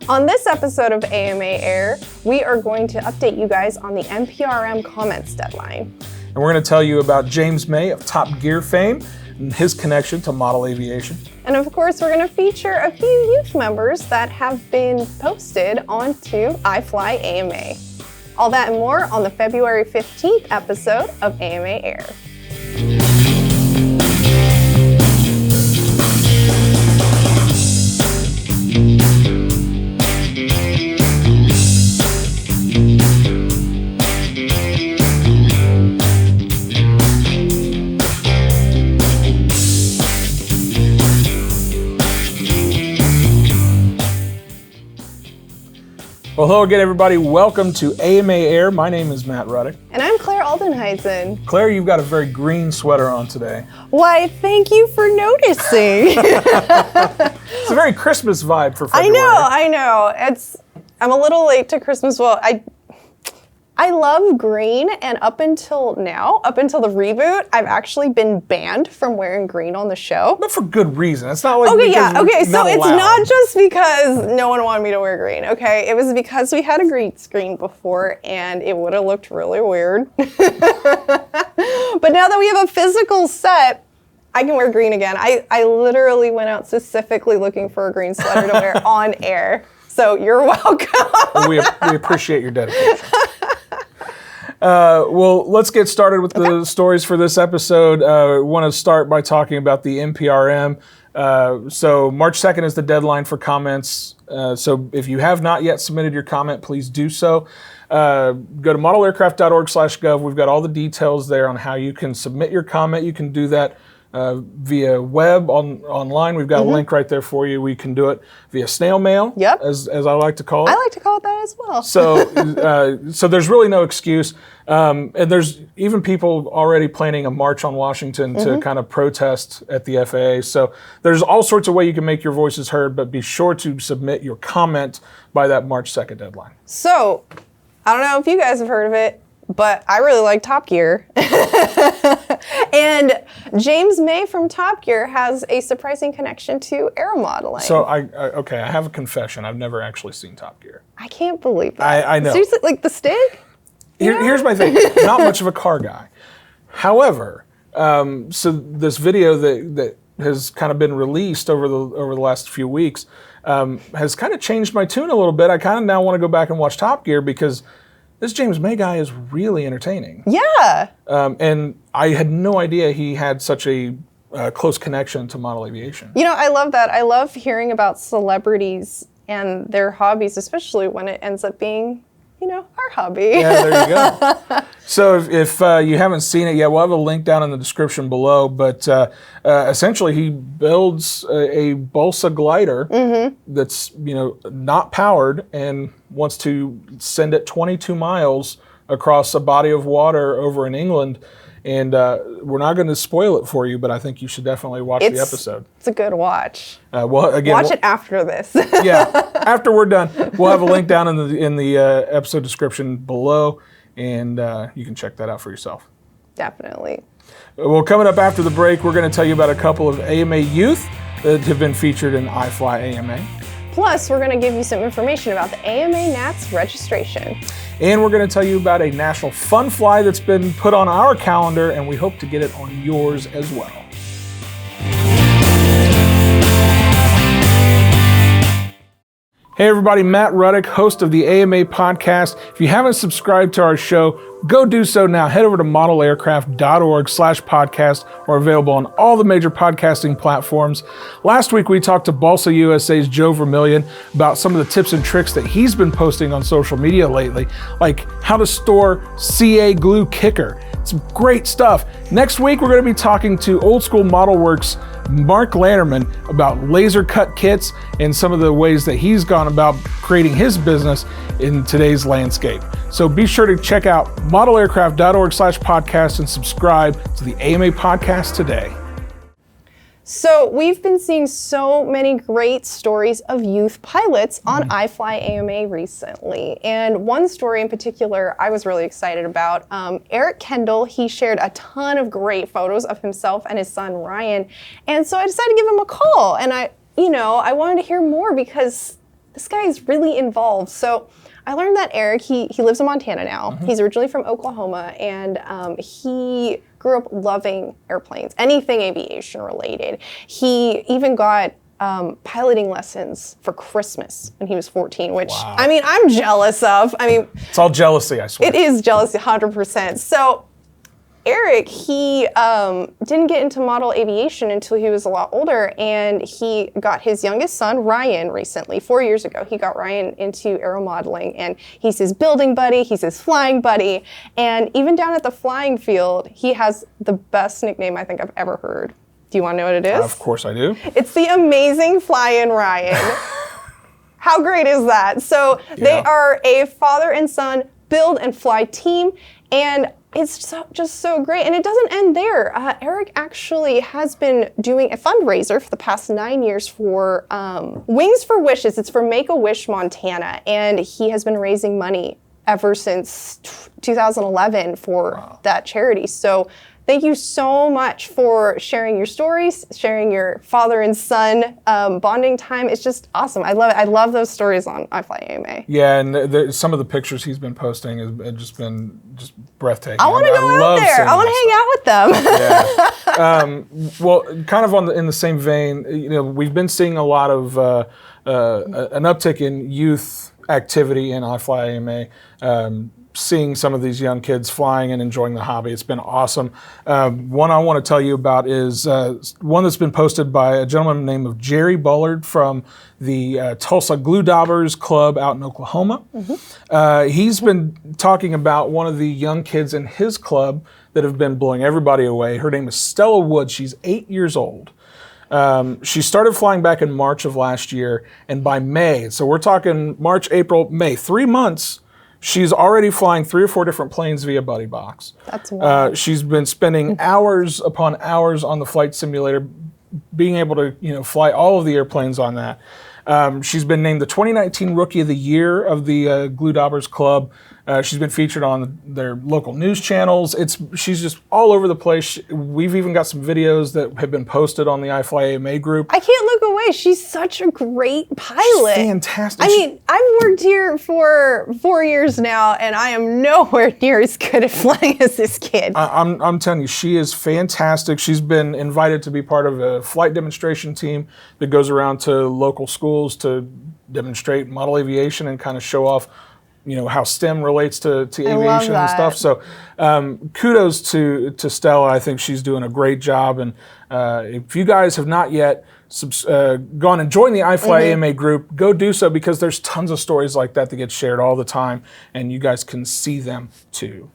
On this episode of AMA Air, we are going to update you guys on the NPRM comments deadline. And we're going to tell you about James May of Top Gear fame and his connection to model aviation. And of course, we're going to feature a few youth members that have been posted onto IFLYAMA. All that and more on the February 15th episode of AMA Air. Well, hello again, everybody. Welcome to AMA Air. My name is Matt Ruddick. And I'm Claire Aldenheisen. Claire, you've got a very green sweater on today. Why, thank you for noticing. It's a very Christmas vibe for February. I know. I'm a little late to Christmas. Well, I love green, and up until the reboot, I've actually been banned from wearing green on the show. But for good reason. It's not like so it's not just because no one wanted me to wear green, okay? It was because we had a green screen before, and it would have looked really weird. But now that we have a physical set, I can wear green again. I literally went out specifically looking for a green sweater to wear on air. So you're welcome. We appreciate your dedication. Well, let's get started with the stories for this episode. I want to start by talking about the NPRM. So March 2nd is the deadline for comments. So if you have not yet submitted your comment, please do so. Go to modelaircraft.org/gov. We've got all the details there on how you can submit your comment. You can do that via web online. We've got a link right there for you. We can do it via snail mail, as I like to call it. I like to call it that as well. So there's really no excuse. And there's even people already planning a march on Washington to kind of protest at the FAA. So there's all sorts of ways you can make your voices heard, but be sure to submit your comment by that March 2nd deadline. So I don't know if you guys have heard of it, but I really like Top Gear. And James May from Top Gear has a surprising connection to aeromodeling. So I have a confession. I've never actually seen Top Gear. I can't believe that. I know. Seriously, like the stick? Here's my thing. Not much of a car guy. However, so this video that has kind of been released over the last few weeks has kind of changed my tune a little bit. I kind of now want to go back and watch Top Gear because this James May guy is really entertaining. Yeah. And I had no idea he had such a close connection to model aviation. You know, I love that. I love hearing about celebrities and their hobbies, especially when it ends up being, our hobby. Yeah, there you go. So if you haven't seen it yet, we'll have a link down in the description below. But essentially, he builds a balsa glider that's not powered and wants to send it 22 miles across a body of water over in England. And we're not going to spoil it for you, but I think you should definitely watch the episode. It's a good watch. Watch it after this. Yeah, after we're done, we'll have a link down in the episode description below, and you can check that out for yourself. Definitely. Well, coming up after the break, we're going to tell you about a couple of AMA youth that have been featured in IFLYAMA. Plus, we're going to give you some information about the AMA NATS registration. And we're going to tell you about a national fun fly that's been put on our calendar, and we hope to get it on yours as well. Hey everybody, Matt Ruddick, host of the AMA podcast. If you haven't subscribed to our show, go do so now. Head over to modelaircraft.org/podcast. We're available on all the major podcasting platforms. Last week we talked to Balsa USA's Joe Vermillion about some of the tips and tricks that he's been posting on social media lately, like how to store CA glue kicker. Some great stuff. Next week we're going to be talking to Old School Model Works Mark Lanterman about laser cut kits and some of the ways that he's gone about creating his business in today's landscape. So be sure to check out modelaircraft.org/podcast and subscribe to the AMA podcast today. So we've been seeing so many great stories of youth pilots on IFLYAMA recently. And one story in particular I was really excited about. Eric Kendall, he shared a ton of great photos of himself and his son Ryan. And so I decided to give him a call. And I wanted to hear more because this guy is really involved. So I learned that Eric, he lives in Montana now. He's originally from Oklahoma, and he grew up loving airplanes, anything aviation related. He even got piloting lessons for Christmas when he was 14, which, I mean, I'm jealous of. I mean, it's all jealousy, I swear. It is jealousy, 100%. So Eric, he didn't get into model aviation until he was a lot older, and he got his youngest son, Ryan, recently, 4 years ago. He got Ryan into aeromodeling, and he's his building buddy, he's his flying buddy, and even down at the flying field, he has the best nickname I think I've ever heard. Do you want to know what it is? Of course I do. It's the Amazing Flying Ryan. How great is that? So they are a father and son build and fly team, and it's just so great. And it doesn't end there. Eric actually has been doing a fundraiser for the past 9 years for Wings for Wishes. It's for Make-A-Wish Montana. And he has been raising money ever since 2011 for that charity. So thank you so much for sharing your stories, sharing your father and son bonding time. It's just awesome. I love it. I love those stories on IFLYAMA. Yeah, and some of the pictures he's been posting have just been breathtaking. I want to go out there. I want to hang out with them. Well, kind of in the same vein, we've been seeing a lot of an uptick in youth activity in IFLYAMA. Seeing some of these young kids flying and enjoying the hobby. It's been awesome. One I want to tell you about is one that's been posted by a gentleman named Jerry Bullard from the Tulsa Glue Daubers Club out in Oklahoma. He's been talking about one of the young kids in his club that have been blowing everybody away. Her name is Stella Wood. She's 8 years old. She started flying back in March of last year, and by May, so we're talking March, April, May, 3 months, she's already flying 3 or 4 different planes via Buddy Box. That's wild. She's been spending hours upon hours on the flight simulator, being able to fly all of the airplanes on that. She's been named the 2019 Rookie of the Year of the Glue Daubers Club. She's been featured on their local news channels. She's just all over the place. We've even got some videos that have been posted on the IFLYAMA group. I can't look away. She's such a great pilot. She's fantastic. I mean, I've worked here for 4 years now, and I am nowhere near as good at flying as this kid. I'm telling you, she is fantastic. She's been invited to be part of a flight demonstration team that goes around to local schools to demonstrate model aviation and kind of show off how STEM relates to aviation and stuff. So kudos to Stella. I think she's doing a great job. And if you guys have not yet gone and joined the IFLYAMA group, go do so, because there's tons of stories like that get shared all the time, and you guys can see them too.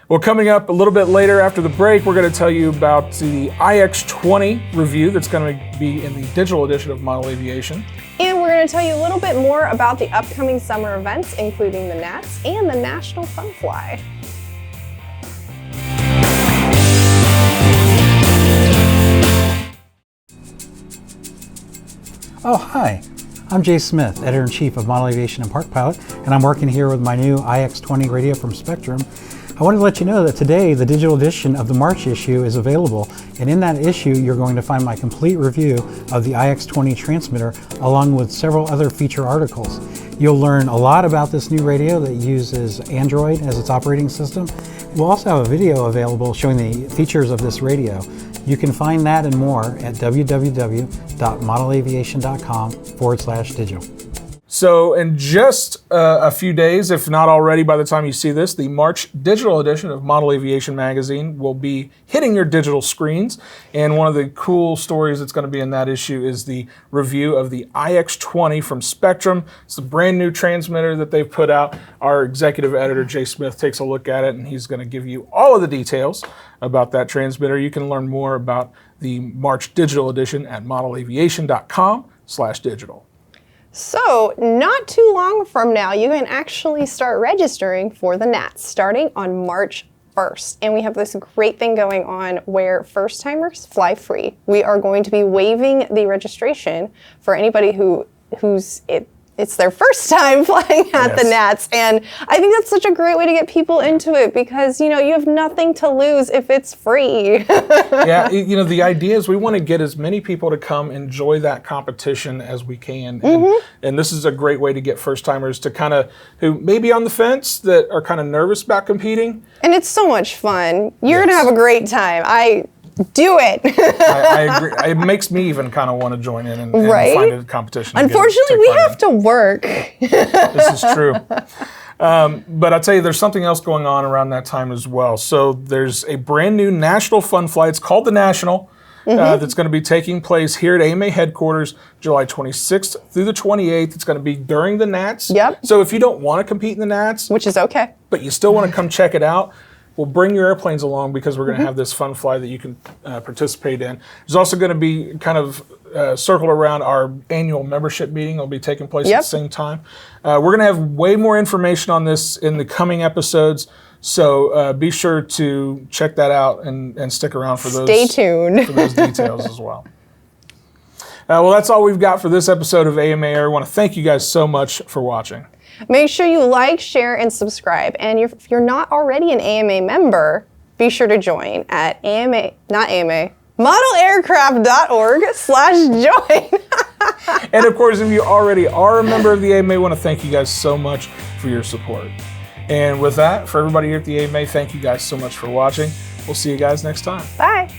Well, coming up a little bit later after the break, we're going to tell you about the IX-20 review that's going to be in the digital edition of Model Aviation. And we're going to tell you a little bit more about the upcoming summer events, including the NATS and the National Fun Fly. Oh, hi. I'm Jay Smith, Editor-in-Chief of Model Aviation and Park Pilot, and I'm working here with my new IX-20 radio from Spectrum. I wanted to let you know that today the digital edition of the March issue is available, and in that issue you're going to find my complete review of the IX-20 transmitter along with several other feature articles. You'll learn a lot about this new radio that uses Android as its operating system. We'll also have a video available showing the features of this radio. You can find that and more at www.modelaviation.com/digital. So in just a few days, if not already by the time you see this, the March digital edition of Model Aviation magazine will be hitting your digital screens. And one of the cool stories that's going to be in that issue is the review of the IX-20 from Spectrum. It's a brand new transmitter that they've put out. Our executive editor, Jay Smith, takes a look at it, and he's going to give you all of the details about that transmitter. You can learn more about the March digital edition at modelaviation.com/digital. So, not too long from now, you can actually start registering for the NATS starting on March 1st. And we have this great thing going on where first-timers fly free. We are going to be waiving the registration for anybody who's it's their first time flying at the Nats. And I think that's such a great way to get people into it because, you have nothing to lose if it's free. Yeah, the idea is we want to get as many people to come enjoy that competition as we can. And this is a great way to get first timers to kind of, who may be on the fence, that are kind of nervous about competing. And it's so much fun. You're going to have a great time. Do it. I agree. It makes me even kind of want to join in and find a competition. Unfortunately, we have to work. This is true. But I'll tell you, there's something else going on around that time as well. So there's a brand new national fun flight. It's called the National. That's going to be taking place here at AMA headquarters July 26th through the 28th. It's going to be during the Nats. Yep. So if you don't want to compete in the Nats, which is okay, but you still want to come check it out, well, bring your airplanes along because we're going to have this fun fly that you can participate in. There's also going to be kind of circled around our annual membership meeting. It'll be taking place at the same time. We're going to have way more information on this in the coming episodes. So be sure to check that out and stick around for those. Stay tuned for those details as well. Well, that's all we've got for this episode of AMA Air. I want to thank you guys so much for watching. Make sure you like, share, and subscribe. And if you're not already an AMA member, be sure to join at modelaircraft.org/join. And of course, if you already are a member of the AMA, I want to thank you guys so much for your support. And with that, for everybody here at the AMA, thank you guys so much for watching. We'll see you guys next time. Bye.